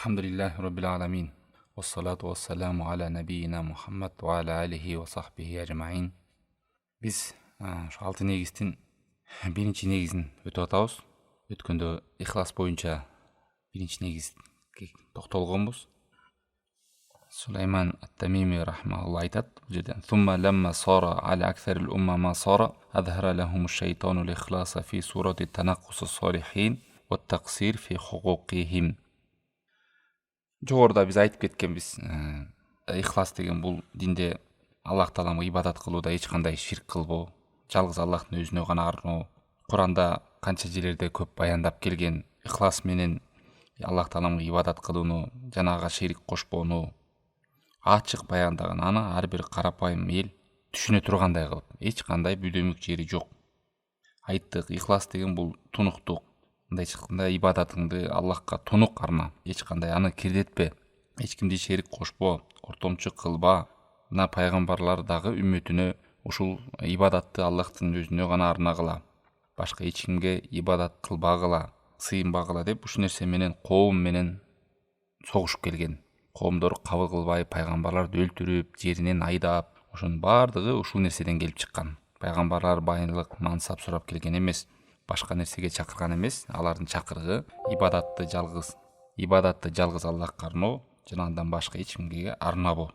Alhamdulillahi Rabbil alamin. Wassalatu wassalamu ala nabiyina Muhammad wa ala alihi wa sahbihi ajma'in. Biz şu 6 negizдің birinci negizin өтіп атабыз. Өткөндө ихлас боюнча birinci негизге токтолгонбуз. Сулайман ат-Тамими рахмаулла айтат бул жерден: "Thumma lamma sara ala akthar al-umma ma sara, adhara lahum ash-shaytanu al-ikhlasa fi surati tanaqqus as-salihin wa at-taqsir fi huquqihim." Жогоруда биз айтып кеткенбиз, ихлас деген бул динде Аллах Таалага ибадат кылууда эч кандай ширк кылбоо, жалгыз Аллахтын өзүнө гана арноо. Куранда канча жерлерде көп баяндап келген ихлас менен Аллах Таалага ибадат кылууну, жанага ширик кошпоону ачык баяндаган. Аны ар бир карапайым эл түшүнө тургандай кылып, эч кандай бүдөмүк жери жок. Айттык, ихлас деген бул тунуктук. Мындай чыкканда ибадатыңды Аллахка тунук арна. Эч кандай аны кирдетпе, эч кимди шерик кошпо, ортомчу кылба. Мына пайгамбарлар дагы үммөтүнө ушул ибадатты Аллахтын өзүнө гана арнагыла. Башка эч кимге ибадат кылбагыла, сыйынбагыла деп ушул нерсе менен коом менен согушуп келген. Коомдор кабыл кылбай, пайгамбарларды өлтүрүп, жеринен айдап, ошонун баардыгы ушул нерседен келип чыккан. Пайгамбарлар байындык, мансап сурап келген эмес, башка нерсеге чакырган эмес. Алардын чакырыгы ибадатты жалгыз Аллахка арноо, жана андан башка эч кимге арнабоо.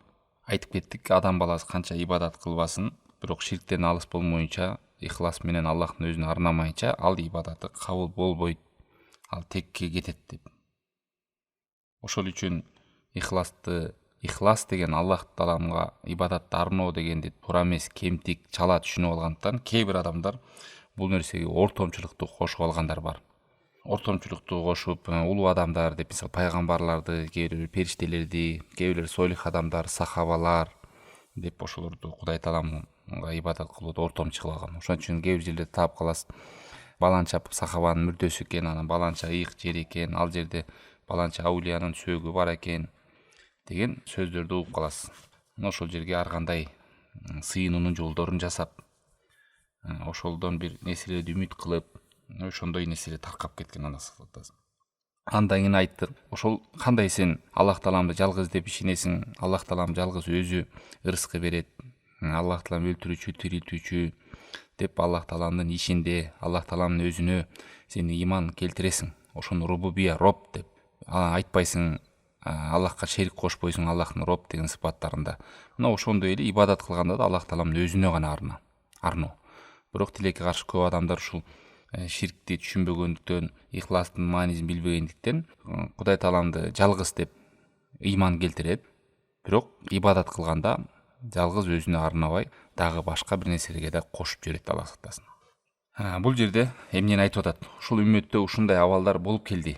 Айтып кеттик, адам баласы канча ибадат кылбасын, бирок ширктен алыс болмоюнча, ихлас менен Аллахтын өзүнө арнамайынча, ал ибадаты кабыл болбойт, ал текке кетет деп. Ошол үчүн ихлас деген Аллах Тааламга ибадатты арноо дегенди туура эмес, кемтик, чала түшүнүп алгандыктан кээ бир адамдар бул нерсеге ортомчулукту кошуп алгандар бар. Ортомчулукту кошуп, улуу адамдар деп, мисалы пайгамбарларды, кээ бир периштелерди, кээ бир солих адамдар, сахабалар деп ошолорду Кудай Тааламга ибадат кылууда ортомчу кылып алган. Ошон үчүн кээ бир жерлерде таап каласыз, баланча сахабанын мүрдөсү экен, анан баланча ыйык жер экен, ал жерде баланча аулиянын сөөгү бар экен деген сөздөрдү угуп каласыз. Ошол жерге ар кандай сыйынуунун жолдорун жасап, ошолдон бир нерселерди үмүт кылып, ошондой нерселер таркап кеткен анасыз. Андан кийин айтты, ошол кандай сен Аллах Тааламды жалгыз деп ишенесиң, Аллах Таалам жалгыз өзү ырыскы берет, Аллах Таалам өлтүрүүчү, тирилтүүчү деп Аллах Тааламдын ишинде, Аллах Тааламдын өзүнө сен иман келтиресиң. Ошону рубубия, роб деп айтпайсың, Аллахка шерик кошпойсуң, Аллахтын роб деген сыпаттарында. Мына ошондой эле ибадат кылганда да Аллах Тааламдын өзүнө гана арноо. Бирок тилекке каршы көп адамдар ушул ширкти түшүнбөгөндүктөн, ихластын маанисин билбегендиктен Кудай Тааламды жалгыз деп иман келтирет, бирок ибадат кылганда жалгыз өзүнө арнабай, дагы башка бир нерселерге да кошуп жиберет, Аллах сактасын. Бул жерде эмнени айтып атат? Ушул үммөттө ушундай абалдар болуп келди.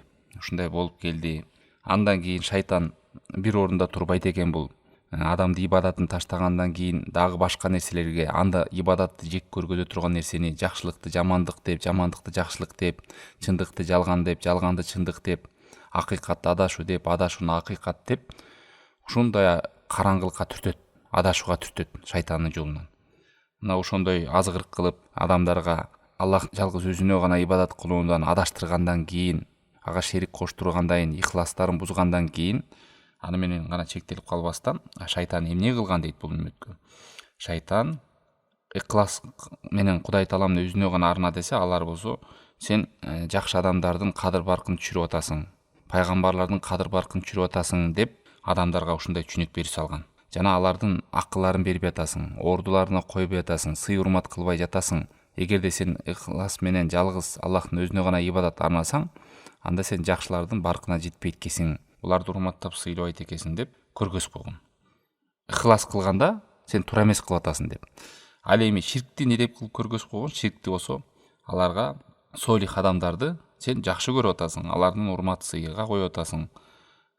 Андан кийин шайтан бир орунда турбайт экен. Бул адамды ибадатын таштагандан кийин дагы башка нерселерге, анда ибадатты жек көргөдө турган нерсени жакшылыкты жамандык деп, жамандыкты жакшылык деп, чындыкты жалган деп, жалганды чындык деп, акыйкатты адашуу деп, адашууну акыйкат деп, ушундай караңгылыкка түртөт, адашууга түртөт шайтандын жолунан. Мына ошондой азгырык кылып, адамдарга Аллах жалгыз өзүнө гана ибадат кылуудан адаштыргандан кийин, ага шерик коштургандан кийин, ихластарын бузгандан кийин, аны менен гана чектелип калбастан, шайтан эмне кылган дейт бул үммөткө? Шайтан ихлас менен Кудай Тааламдын өзүнө гана арна десе, алар болсо сен жакшы адамдардын кадыр баркын түшүрүп атасың, пайгамбарлардын кадыр баркын түшүрүп атасың деп адамдарга ушундай түшүнүк берип салган. Жана алардын акылларын бербей атасың, ордуларына койбой атасың, сый урмат кылбай жатасың. Эгерде сен ихлас менен жалгыз Аллахтын өзүнө гана ибадат арнасаң, анда сен жакшылардын баркына жетпейт экенсиң, буларды урматтап сыйлабайт экенсиң деп көргөзүп койгон. Ихлас кылганда сен туура эмес кылып атасың деп. Ал эми ширкти не деп кылып көргөзүп койгон? Ширкти болсо аларга солих адамдарды сен жакшы көрүп атасың, алардын урмат сыйга коюп атасың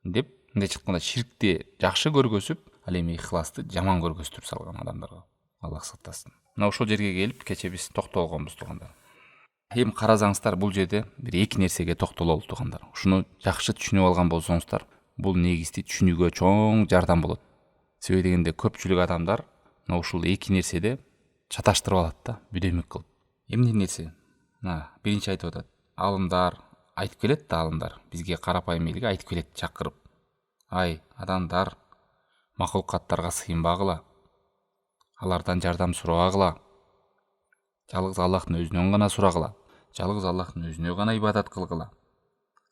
деп, мындай чыкканда ширкти жакшы көргөзүп, ал эми ихласты жаман көргөзүп салган адамдарга. Аллах сактасын. Мына ошол жерге келип, кече биз токтолгонбуз туугандар. Эми карасаңыздар, бул жерде бир эки нерсеге токтололу туугандар. Ушуну жакшы түшүнүп алган болсоңуздар, бул негизди түшүнүүгө чоң жардам болот. Себеби дегенде көпчүлүк адамдар мына ушул эки нерседе чаташтырып алат да, бүдөмүк кылып. Эмне нерсе? Биринчи айтып атат, алымдар, айтып келет да алымдар, бизге карапайым элге айтып келет чакырып. Ай, адамдар, макулукаттарга сыйынбагыла, алардан жардам сурабагыла, жалгыз Аллахтын өзүнөн гана сурагыла, жалгыз Аллахтын өзүнө гана ибадат кылгыла,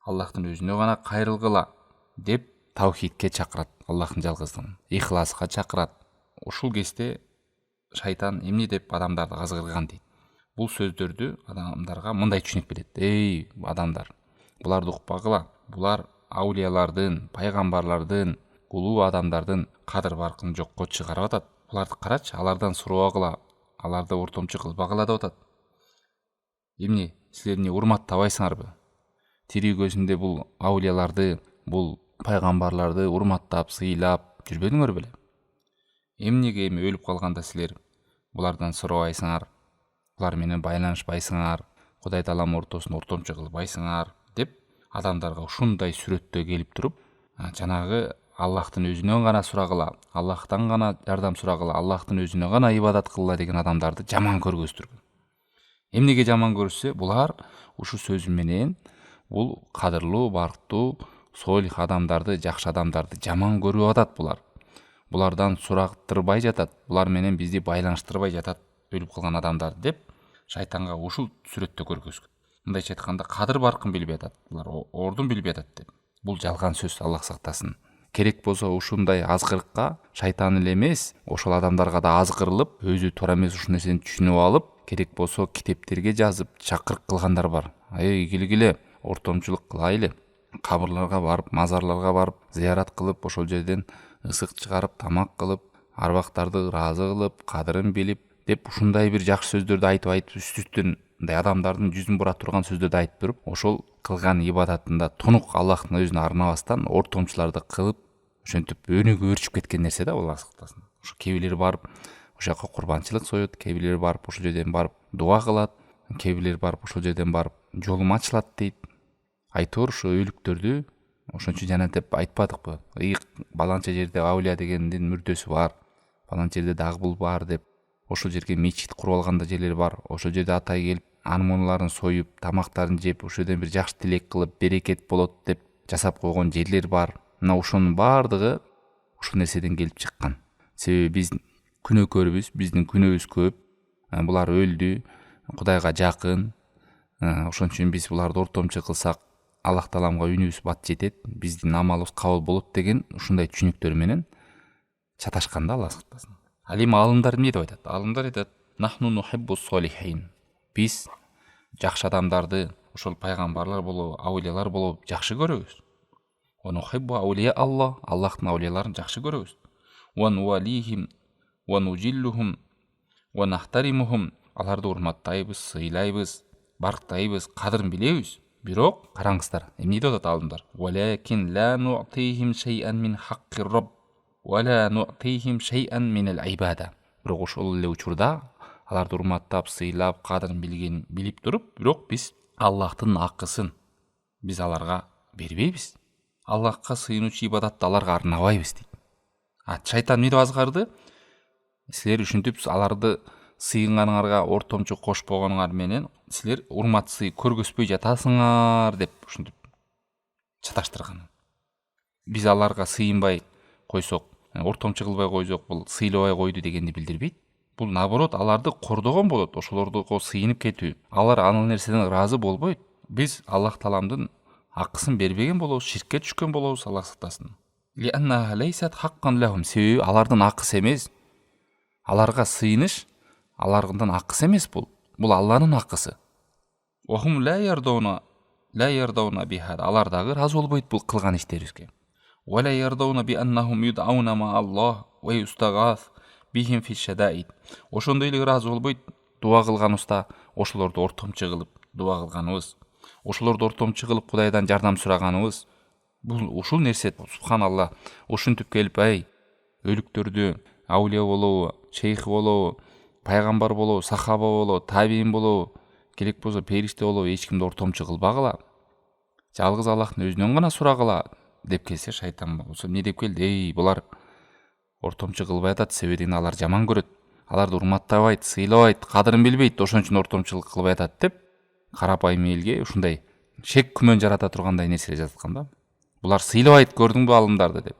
Аллахтын өзүнө гана кайрылгыла деп таухидке чакырат, Аллахтын жалгыздыгын, ихласка чакырат. Ушул кезде шайтан эмне деп адамдарды азгырган дейт. Бул сөздөрдү адамдарга мындай түшүнүк берет. Эй адамдар, буларды укпагыла. Булар аулиялардын, пайгамбарлардын, улуу адамдардын кадыр баркын жокко чыгарып атат. Буларды карачы, алардан сурабагыла, аларды ортомчу кылбагыла деп атат. Эмне, силер эмне урматтабайсыңарбы? Тирүү көзүндө бул аулияларды, бул пайгамбарларды урматтап, сыйлап жүрбөдүңөр беле? Эмнеге өлүп калганда силер булардан сурабайсыңар, булар менен байланышпайсыңар, Кудай Таалам ортосун ортомчу кылбайсыңар деп адамдарга ушундай сүрөттө келип туруп, жанагы Аллахтын өзүнөн гана сурагыла, Аллахтан гана жардам сурагыла, Аллахтын өзүнө гана ибадат кылгыла деген адамдарды жаман көргөздүргөн. Эмнеге жаман көрүшсө, булар ушу сөзү менен бул кадырлуу, барктуу, солих адамдарды, жакшы адамдарды жаман көрүп атат булар. Булардан сурактырбай жатат, булар менен бизди байланыштырбай жатат, өлүп калган адамдар деп шайтанга ушул сүрөттө көргөзгөн. Мындайча айтканда, кадыр баркын билбей атат, булар ордун билбей атат деп. Бул жалган сөз, Аллах сактасын. Керек болсо ушундай азгырыкка шайтан эле эмес, ошол адамдарга да азгырылып, өзү туура эмес ушул нерсени түшүнүп алып, керек болсо китептерге жазып, чакырык кылгандар бар. Келгиле, ортомчулук кылайлы, кабырларга барып, мазарларга барып, зыярат кылып, ошол жерден ысык чыгарып, тамак кылып, арбактарды ыраазы кылып, кадырын билип деп ушундай бир жакшы сөздөрдү айтып үстүстөн мындай адамдардын жүзүн бура турган сөздөрдү айтып туруп, ошол кылган ибадатында тунук Аллахтын өзүнө арнабастан ортомчуларды кылып, ошентип өнүгүп өрчүп кеткен нерсе да, Аллах сактасын. Ошо кээ-бирлери барып ошол жака курбанчылык соёт, кээ-бирлери барып ошол жерден барып дуа кылат, кээ-бирлери барып ошол жерден барып жолум ачылат дейт. Айтор ошо өлүктөрдү ошончо жана деп айтпадыкпы? Баланча жерде аулия дегендин мүрдөсү бар, баланча жерде дагы бул бар деп, ошол жерге мечит куруп алган да жерлер бар. Ошол жерде атай келип, анмонларын союп, тамактарын жеп, ошол жерден бир жакшы тилек кылып, берекет болот деп жасап койгон жерлер бар. Мына ошонун баардыгы ушул нерседен келип чыккан. Себеби биз күнөөкөрбүз, биздин күнөөбүз көп. Булар өлдү, Кудайга жакын. Ошон үчүн биз буларды ортомчу кылсак, Аллах Тааламга үнүбүз бат жетет, биздин амалыбыз кабыл болот деген ушундай түшүнүктөр менен чаташканда, Аллах сактасын. Ал эми алымдар эмне деп айтат? Алымдар айтат: "Нахну нухиббус солихин." Биз жакшы адамдарды, ошол пайгамбарлар болобу, аулиялар болобу жакшы көрөбүз. Ва нухиббу аулия Аллах, Аллахтын аулияларын жакшы көрөбүз. Ва нуалихим ва нужиллухум ва нахтаримухум. Аларды урматтайбыз, сыйлайбыз, барктайбыз, кадырын билебиз. Бирок караңыздар, эмне деп атат алымдар? "Валакин ла ну'тихим шей'ан мин хаккир Рабб ва ла ну'тихим шей'ан мин ал-ибада." Бирок ошол эле учурда аларды урматтап, сыйлап, кадырын билип туруп, бирок биз Аллахтын акысын биз аларга бербейбиз. Аллахка сыйынуучу ибадатты аларга арнабайбыз дейт. Шайтан эмне деп азгарды? Силер ушинтип аларды сыйынганыңарга ортомчу кошпогонуңар менен силер урмат сый көргөзбөй жатасыңар деп ушинтип чаташтырган. Биз аларга сыйынбай койсок, ортомчу кылбай койсок, бул сыйлабай койду дегенди билдирбейт. Бул наоборот аларды кордогон болот, ошолорго сыйынып кетүү. Алар аныл нерседен ыраазы болбойт. Биз Аллах Тааламдын акысын бербеген болобуз, ширкке түшкөн болобуз, Аллах сактасын. Лианна лейсат хаккан лахум. Себеби алардын акысы эмес. Аларга сыйыныш алардын акысы эмес бул. Бул Алланын акысы. Вахум ла ярдауна бихад. Алар дагы ыраазы болбойт бул кылган иштерибизге. Ва ла ярдауна би аннахум юдауна ма Аллах ва юстагас бихим фи шадаид. Ошондой эле ыраазы болбойт дуа кылганыбызда ошолорду ортомчу кылып дуа кылганыбыз, ошолорду ортомчу кылып Кудайдан жардам сураганыбыз. Бул ушул нерсе, субханалла, ушинтип келип, өлүктөрдү аулия болобу, шейх болобу, пайгамбар болобу, сахаба болобу, табиин болобу, керек болсо периште болобу, эч кимди ортомчу кылбагыла. Жалгыз Аллахтын өзүнөн гана сурагыла деп келсе, шайтан болсо эмне деп келди? Булар ортомчу кылбай атат, себебин алар жаман көрөт. Аларды урматтабайт, сыйлабайт, кадырын билбейт, ошон үчүн ортомчулук кылбай атат деп карапайым элге ушундай шек күмөн жарата тургандай нерселер жаткан да. Булар сыйлабайт, көрдүңбү алымдарды деп.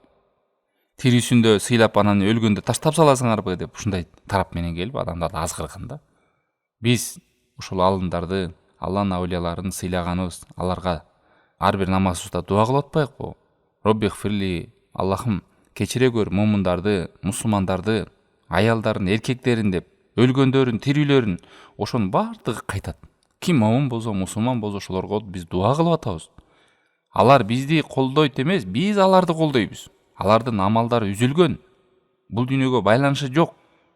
Тирисүндө сыйлап анан өлгөндө таштап саласыңарбы деп ушундай тарап менен келип адамдарды азгырган да. Биз ушул алымдарды, Алланын аулияларын сыйлаганыбыз, аларга ар бир намазыбызда дуа кылып атпайбыкпы? Роббих фирли, Аллахым кечире көр момундарды, мусулмандарды, аялдарын, эркектерин деп, өлгөндөрүн, тирүүлөрүн, ошонун баардыгы кайтат. Ким момун болсо, мусулман болсо ошолорго биз дуа кылып атабыз. Алар бизди колдойт эмес, биз аларды колдойбуз. Алардын амалдары үзүлгөн. Бул дүйнөгө байланышы жок.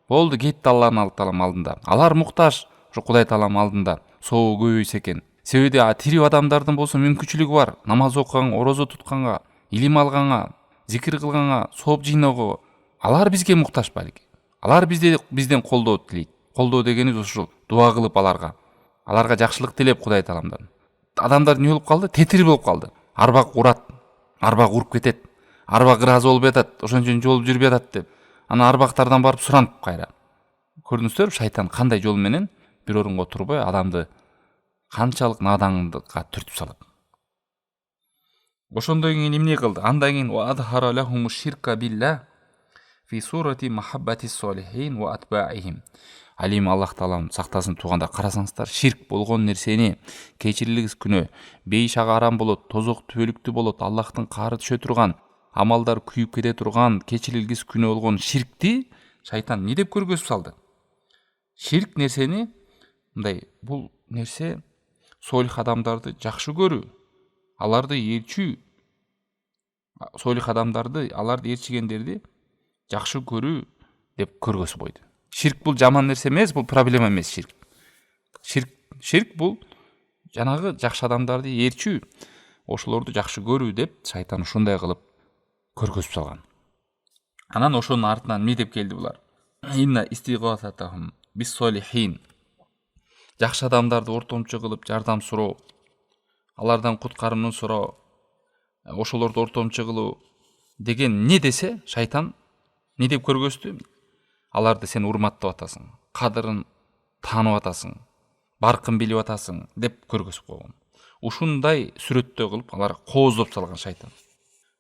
Болду, кетти Алланын алдында. Алар муктаж ушу Кудай Тааланын алдында. Сообу көбөйсө экен. Себеби тирүү адамдардын болсо мүмкүнчүлүгү бар. Намаз окуганга, орозо тутканга, илим алганга, зикир кылганга, сооп жыйноого. Алар бизге муктаж балки. Алар бизден колдоо тилейт. Колдоо дегенибиз ушул. Дуа кылып аларга жакшылык тилеп Кудай Тааламдан. Адамдар эмне болуп калды? Тетир болуп калды. Арбак урат, арбак уруп кетет. Арбак ыраазы болуп жатат, ошон үчүн жол жүрүп жатат деп. Анан арбактардан барып суранып кайра. Көрдүңүздөрбү, шайтан кандай жол менен бир орунга отурбай адамды канчалык надандыкка түртүп салат. Ошондон кийин эмне кылды? Андан кийин ваадхара лахум ширка билла фи сурати махаббати солихин ва атбаихим. Алим Аллах Таалам сактасын туганда карасаңыздар, ширк болгон нерсени кечирилгис күнөө, бейиш ага арам болот, тозок түбөлүктүү болот, Аллахтын каары түшө турган, амалдар күйүп кете турган, кечирилгис күнөө болгон ширкти шайтан эмне деп көргөзүп салды? Ширк нерсени мындай, бул нерсе солих адамдарды жакшы көрүү, аларды ээрчүү, солих адамдарды, аларды ээрчигендерди жакшы көрүү деп көргөзүп койду. Ширк бул жаман нерсе эмес, бул проблема эмес ширк. Ширк бул жанагы жакшы адамдарды ээрчүү, ошолорду жакшы көрүү деп шайтан ушундай кылып көргөзүп салган. Анан ошонун артынан эмне деп келди булар? Инна истигосатахум бис солихин. Жакшы адамдарды ортомчу кылып жардам суроо, алардан куткарымын суроо, ошолорду ортомчу кылуу деген не десе, шайтан не деп көргөздү? Аларды сен урматтап атасың, кадырын таанып атасың, баркын билип атасың деп көргөзүп койгон. Ушундай сүрөттөө кылып алар кооздоп салган шайтан.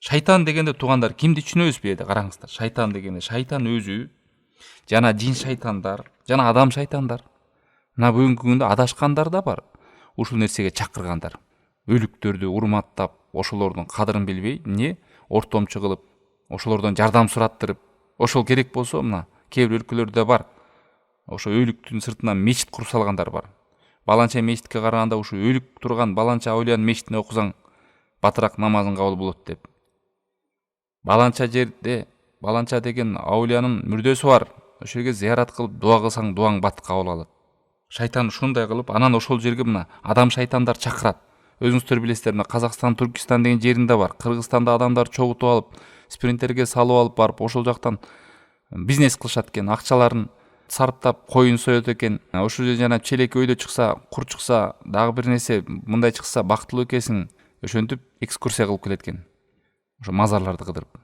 Шайтан дегенде тугандар кимди түшүнөбүз бу жерде? Караңыздар. Шайтан дегенде шайтан өзү, жана жин шайтандар, жана адам шайтандар. Мына бүгүнкү күндө адашкандар да бар. Ушул нерсеге чакыргандар. Өлүктөрдү урматтап, ошолордун кадырын билбей, эмне ортомчу кылып, ошолордон жардам сураттырып, ошол керек болсо мына кээ бир өлкөлөрдө бар. Ошо өлүктүн сыртынан мечит куруп салгандар бар. Баланча мечитке караганда ушу өлүк турган баланча аулиянын мечитине окусаң батыраак намазың кабыл болот деп. Баланча жерде, баланча деген аулиянын мүрдөсү бар. Ошол жерге зыярат кылып дуа кылсаң дуаң бат кабыл алат. Шайтан ушундай кылып, анан ошол жерге мына адам шайтандар чакырат. Өзүңүздөр билесиздер, мына Казакстан, Түркистан деген жеринде бар. Кыргызстанда адамдар чогутуп алып, спринтерге салып алып барып, ошол жактан бизнес кылышат экен, акчаларын сарптап, коюн соёт экен. Ошол жерде жана челек өйдө чыкса, кур чыкса, дагы бир нерсе мындай чыкса бактылуу экенсиң, ошентип экскурсия кылып келет экен. Ошо мазарларды кыдырып.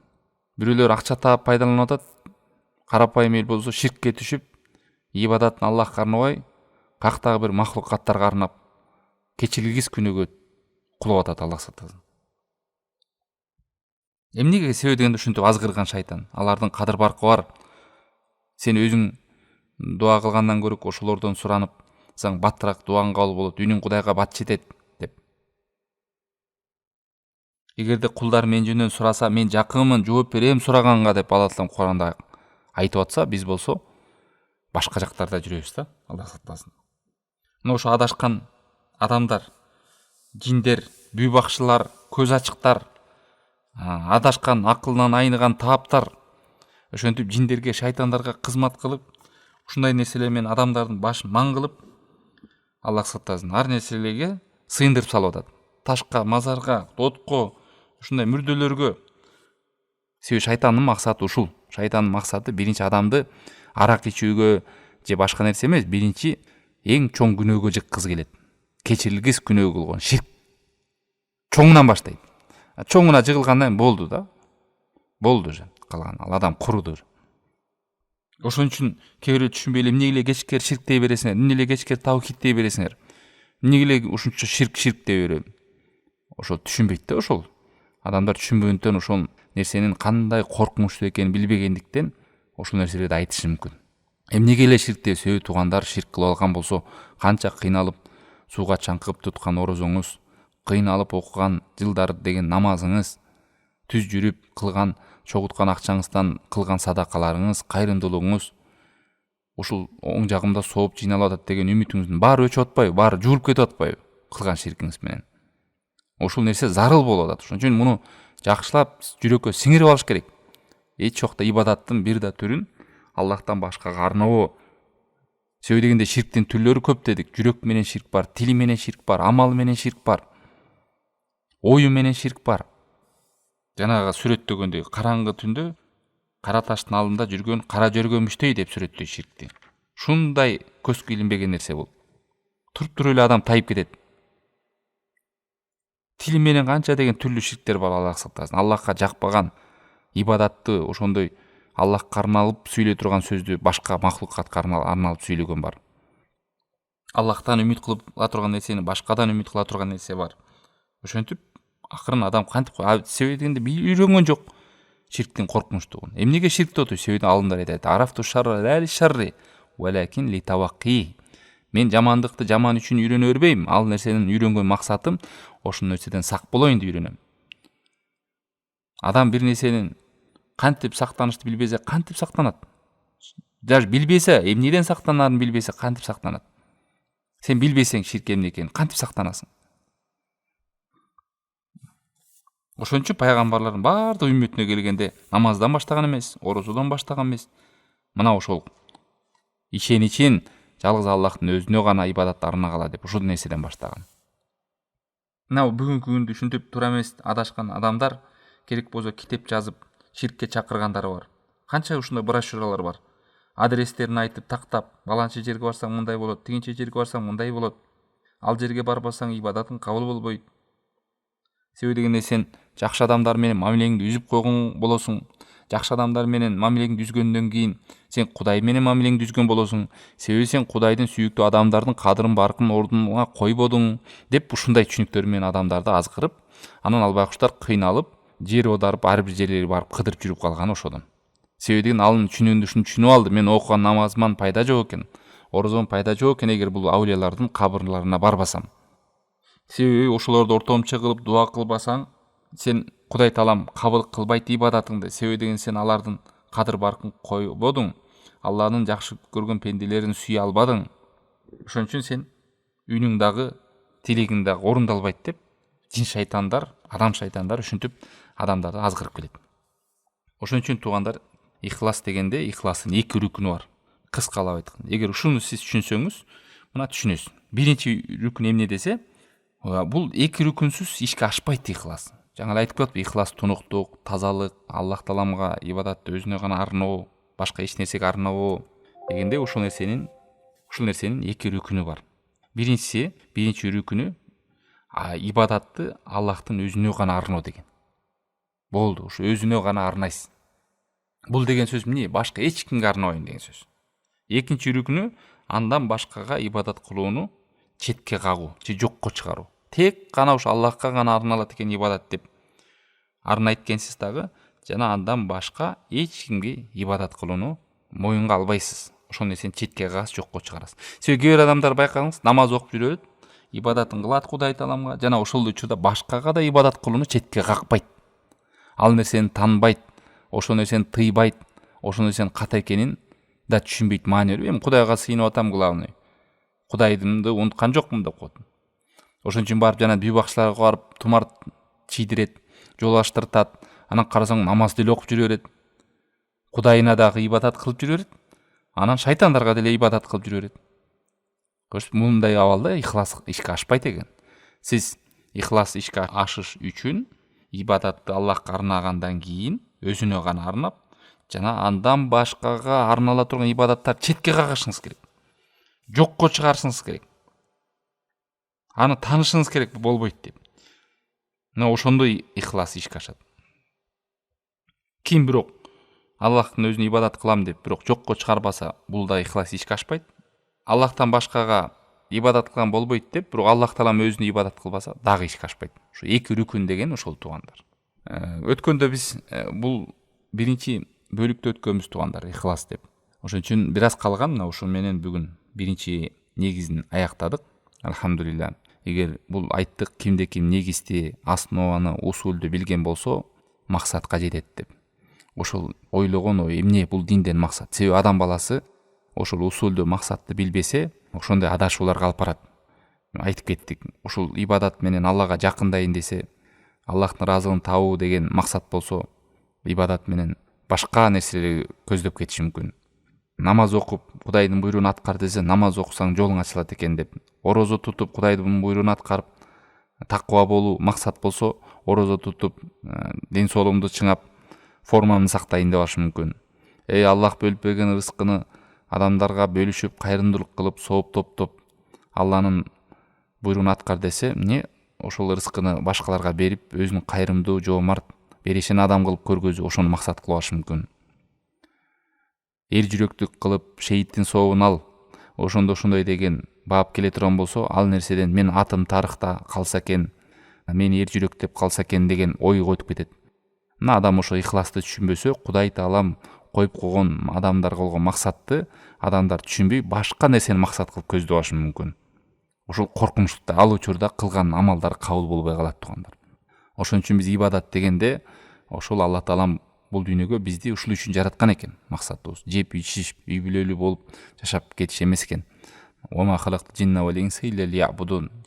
Бирөөлөр акча таап пайдаланып атат. Карапайым эл болсо ширкке түшүп, ибадатын Аллахка арнабай, каяктагы бир махлукаттарга арнап, кечирилгис күнөөгө кулап атат. Аллах сактасын. Эмнеге себеби дегенде ушинтип азгырган шайтан. Алардын кадыр баркы бар. Сен өзүң дуа кылгандан көрө ошолордон суранып, саң баттыраак дуаң кабыл болот, үнүң Кудайга бат жетет деп. Эгерде кулдар мен жөнүндөн сураса, мен жакынмын, жооп берем сураганга деп Алла Таалам Куранда айтып атса, биз болсо башка жактарда жүрөбүз да. Аллах сактасын. Мына ошо адашкан адамдар, жиндер, бүй бакчылар, көз ачыктар, адашкан, акылынан айныган тааптар, ошентип жиндерге, шайтандарга кызмат кылып, ушундай нерселер менен адамдардын башын маң кылып, Аллах сактасын, ар нерселерге сыйындырып салып атат. Ташка, мазарга, отко, ушундай мүрдөлөргө. Себеби шайтандын максаты ушул. Шайтандын максаты биринчи адамды арак ичүүгө же башка нерсе эмес, биринчи эң чоң күнөөгө жыккызы келет. Кечирилгис күнөө болгон ширк. Чоңунан баштайт. Чоңуна жыгылгандан болду да. Болду же. Калган ал адам куруду. Ошон үчүн кээ бирөө түшүнбөй эле эмне эле кечкер ширк дей бересиңер, эмне эле кечкер таухид дей бересиңер. Эмне эле ушунча ширк дей берем. ошол түшүнбөйт да. Ошол адамдар түшүнбөгөндөн ошол нерсенин кандай коркунучтуу экенин билбегендиктен ошол нерселерди айтышы мүмкүн. Эмнеге эле ширкте сөйү туугандар ширк кылып алган болсо, канча кыйналып сууга чаңкып туткан орозоңуз, кыйналып окуган жылдар деген намазыңыз, түз жүрүп кылган чогуткан акчаңыздан кылган садакаларыңыз, кайрымдуулугуңуз ушул оң жагымда сооп жыйналып атат деген үмүтүңүздүн баары өчүп атпайбы, баары жууруп кетип атпайбы кылган ширкиңиз менен? Ушул нерсе зарыл болуп атат. Ошон үчүн муну жакшылап жүрөккө сиңирип алыш керек. Эч жокто ибадаттын бир да түрүн Аллахтан башкага арноо. Себеби дегенде ширктин түрлөрү көп дедик. Жүрөк менен ширк бар, тили менен ширк бар, амалы менен ширк бар, ою менен ширк бар. Жанагы сүрөттөгөндөй караңгы түндө кара таштын алдында жүргөн кара жөргөмүчтөй деп сүрөттөй ширкти. Шундай көзгө илинбеген нерсе бул. Туруп эле адам тайып кетет. Тили менен канча деген түрлүү ширктер бар, Аллах сактасын. Аллахка жакпаган ибадатты ошондой Аллахка арналып сүйлөй турган сөздү башка махлукатка арналып сүйлөгөн бар. Аллахтан үмүт кыла турган нерсени башкадан үмүт кыла турган нерсе бар. Ошентип акырын адам кантип себеби дегенде үйрөнгөн жок ширктин коркунучтугун. Эмнеге ширк деп атат? Себеби алымдар айтат: "Арафту шарра ла ли шарри, валакин ли тавакки." Мен жамандыкты жаман үчүн үйрөнө бербейм. Ал нерсенин үйрөнгөн максатым ошол нерседен сак болоюн деп үйрөнөм. Адам бир нерсенин кантип сактанышты билбесе, кантип сактанат? Даже билбесе, эмнеден сактанарын билбесе, кантип сактанат? Сен билбесең ширк эмне экенин кантип сактанасың? Ошон үчүн пайгамбарлардын баардык үммөтүнө келгенде намаздан баштаган эмес, орозодон баштаган эмес. Мына ошол ишеничин жалгыз Аллахтын өзүнө гана ибадат арнагала деп ушул нерседен баштаган. Мына бүгүнкү күндө ушинтип туура эмес адашкан адамдар керек болсо китеп жазып ширкке чакыргандары бар. Канча ушундай брошюралар бар. Адрестерин айтып тактап, баланча жерге барсаң мындай болот, тигинче жерге барсаң мындай болот. Ал жерге барбасаң ибадатың кабыл болбойт. Себеби дегенде сен жакшы адамдар менен мамилеңди үзүп койгон болосуң. Жакшы адамдар менен мамилеңди үзгөндөн кийин сен Кудай менен мамилеңди үзгөн болосуң. Себеби сен Кудайдын сүйүктүү адамдардын кадырын баркын ордуна койбодуң деп ушундай түшүнүктөр менен адамдарды азгырып, анан албайкуштар кыйналып, жер оодарып, ар бир жерлерге барып кыдырып жүрүп калган ошодон. Себеби деген алын түшүнүп алды. Мен окуган намазыман пайда жок экен. Орозон пайда жок экен эгер бул аулиялардын кабырларына барбасам. Себеби ошолорду ортомчу кылып дуа кылбасаң, сен Кудай таалам кабыл кылбайт ибадатыңды. Себеби деген сен алардын кадыр баркын койбодуң. Алланын жакшы көргөн пенделерин сүйө албадың. Ошон үчүн сен үнүң дагы, тилегиң дагы орундалбайт деп жин шайтандар, адам шайтандар ушинтип адамдарды азгырып келет. Ошон үчүн туугандар, ихлас дегенде ихластын эки рүкүнү бар. Кыскалап айтканда, эгер ушуну сиз түшүнсөңүз, мына түшүнөсүз. Биринчи рүкүн эмне десе, бул эки рүкүнсүз ишке ашпайт ихлас. Жаңа эле айтып кетип, ихлас тунуктук, тазалык, Аллах тааламга ибадатты өзүнө гана арноо, башка эч нерсеге арнабоо дегенде ушул нерсенин эки рүкүнү бар. Биринчи рүкүнү ибадатты Аллахтын өзүнө гана арноо деген. Болду, ушу өзүнө гана арнайсың. Бул деген сөз эмне? Башка эч кимге арнабайм деген сөз. Экинчи рүкүнү андан башкага ибадат кылууну четке кагуу, же жокко чыгаруу. Тек гана ушу Аллахка гана арналат экен ибадат деп арнайт экенсиз дагы, жана андан башка эч кимге ибадат кылууну моюнга албайсыз. Ошол нерсени четке кагасыз, жокко чыгарасыз. Себеби кээ бир адамдар байкаңыз, намаз окуп жүрөт, ибадатын кылат Кудай тааламга, жана ошол учурда башкага да ибадат кылууну четке какпайт. Ал нерсени танбайт, ошол нерсени тыйбайт, ошол нерсенин ката экенин да түшүнбөйт, маани бербейт. Эми Кудайга сыйынып атам, главный. Кудайдымды унуткан жокмун деп коет. Ошон үчүн барып жана бүй бакчыларга барып тумар чийдирет, жол аштыртат, анан карасаң намаз деле окуп жүрө берет. Кудайына дагы ибадат кылып жүрө берет, анан шайтандарга деле ибадат кылып жүрө берет. Мындай абалда ихлас ишке ашпайт экен. Сиз ихлас ишке ашыш үчүн ибадатты Аллахка арнагандан кийин өзүнө гана арнап, жана андан башкага арнала турган ибадаттар четке кагышыңыз керек. Жокко чыгарышыңыз керек. Аны таанышыңыз керек, болбойт деп. Мына ошондой ихлас ишке ашат. Ким бирок Аллахтын өзүнө ибадат кылам деп бирок жокко чыгарбаса, бул да ихлас ишке ашпайт. Аллахтан башкага ибадат кылган болбойт деп, бирок Аллах таалам өзүнө ибадат кылбаса дагы ишке ашпайт. Ушу эки рүкүн деген ошол туугандар. Өткөндө биз бул биринчи бөлүктө өткөнбүз туугандар, ихлас деп. Ошон үчүн бир аз калган, мына ушу менен бүгүн биринчи негизин аяктадык. Алхамдулилла. Эгер бул айттык, кимде ким негизди, основаны, усулду билген болсо, максатка жетет деп. Ошол ойлогон ой эмне бул динден максат? Себеби адам баласы ошол усулду, максатты билбесе, ошондой адашууларга алып барат. Айтып кеттик. Ушул ибадат менен Аллага жакындайын десе, Аллахтын ыраазылыгын табуу деген максат болсо, ибадат менен башка нерселерди көздөп кетиш мүмкүн. Намаз окуп, Кудайдын буйругун аткар десе, намаз окусаң жолуң ачылат экен деп. Орозо тутуп, Кудайдын буйругун аткарып, таква болуу максат болсо, орозо тутуп, ден соолугумду чыңап, формамды сактайын деп алыш мүмкүн. Аллах бөлүп берген рызкыны адамдарга бөлүшүп, кайрымдуулук кылып, сооп топтоп, Алланын буйругун аткар десе, эмне ошол рызкыны башкаларга берип, өзүнүн кайрымдуу, жоомарт, берешен адам кылып көргөзүп, ошону максат кылып алыш мүмкүн. Эр жүрөктүк кылып, шейиттин сообун ал, ошондо ошондой деген баап келе турган болсо, ал нерседен мен атым тарыхта калса экен, мени эр жүрөк деп калса экен деген ойго өтүп кетет. Мына адам ошо ихласты түшүнбөсө, Кудай таалам коюп койгон адамдарга болгон максатты адамдар түшүнбөй, башка нерсени максат кылып көздөп алышы мүмкүн. Ошол коркунучта, ал учурда кылган амалдар кабыл болбой калат туугандар. Ошон үчүн биз ибадат дегенде, ошол Алла таалам бул дүйнөгө бизди ушул үчүн жараткан экен. Максатыбыз жеп, ичип, үй бүлөлүү болуп жашап кетиш эмес экен.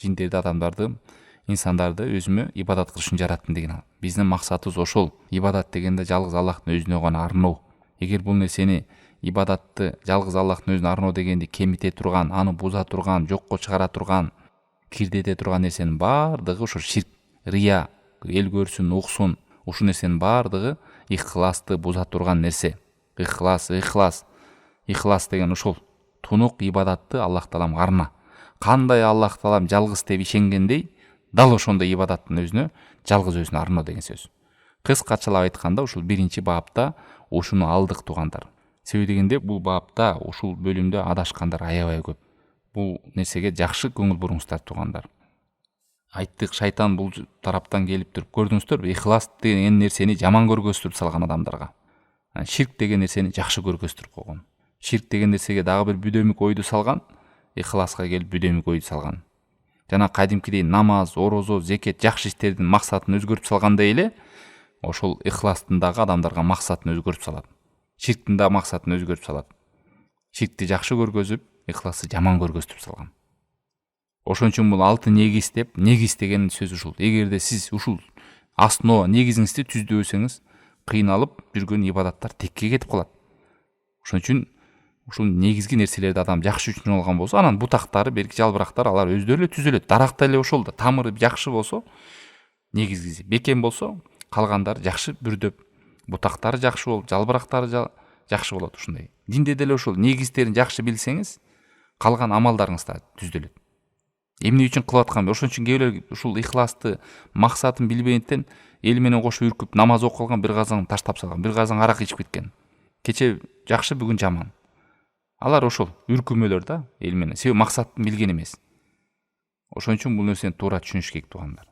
Жиндерди, адамдарды, инсандарды өзүмө ибадат кылышын жараттым деген. Биздин максатыбыз ошол. Ибадат дегенде жалгыз Аллахтын өзүнө гана арноо. Эгер бул нерсени, ибадатты жалгыз Аллахтын өзүнө арноо дегенди кемите турган, аны буза турган, жокко чыгара турган, кирдете турган нерсенин баардыгы ошо ширк, рия, эл көрсүн, уксун, ушул нерсенин баардыгы ихласты буза турган нерсе. Ихлас деген ошол тунук ибадатты Аллах таалам арна. Кандай Аллах таалам жалгыз деп ишенгендей, дал ошондой ибадаттын өзүнө жалгыз өзүнө арноо деген сөз. Кыскачалап айтканда, ушул биринчи баапта ушуну алдык туугандар. Себеби дегенде, бул баапта, ушул бөлүмдө адашкандар аябай көп. Бул нерсеге жакшы көңүл буруңуздар туугандар. Айттык, шайтан бул тараптан келип туруп, көрдүңүздөрбү, ихлас деген нерсени жаман көргөзтүрүп салган адамдарга. Ширк деген нерсени жакшы көргөзтүрүп койгон. Ширк деген нерсеге дагы бир бүдөмүк ойду салган, ихласка келип бүдөмүк ойду салган. Жана кадимкидей намаз, орозо, зекет, жакшы иштердин максатын өзгөртүп салгандай эле, ошол ихластын дагы адамдарга максатын өзгөртүп салат. Ширктин да максатын өзгөртүп салат. Ширкти жакшы көргөзүп, ихласты жаман көргөзтүрүп салган. Ошон үчүн бул алтын негиз деп, негиз деген сөз ушул. Эгерде сиз ушул основа негизиңизди түздүбөсөңүз, кыйналып жүргөн ибадаттар текке кетип калат. Ошон үчүн ушул негизги нерселерди адам жакшы үчүн алган болсо, анан бутактары, берки жалбырактар алар өздөрү эле түзүлөт. Дарак деле ошол да, тамыры жакшы болсо, негизгиси бекем болсо, калгандары жакшы бүрдөп, бутактары жакшы болуп, жалбырактары жакшы болот ушундай. Динде деле ошол негиздерин жакшы билсеңиз, калган амалдарыңыз да түздөлөт. Эмне үчүн кылып атканбы? Ошон үчүн кээбилер ушул ихласты, максатын билбегенден эл менен кошо үркүп намаз окуп калган, бир казан таштап салган, бир казан арак ичип кеткен. Кече жакшы, бүгүн жаман. Алар ошол үркүмөлөр да эл менен. Себеби максатын билген эмес. Ошон үчүн бул нерсени туура түшүнүш керек туугандар.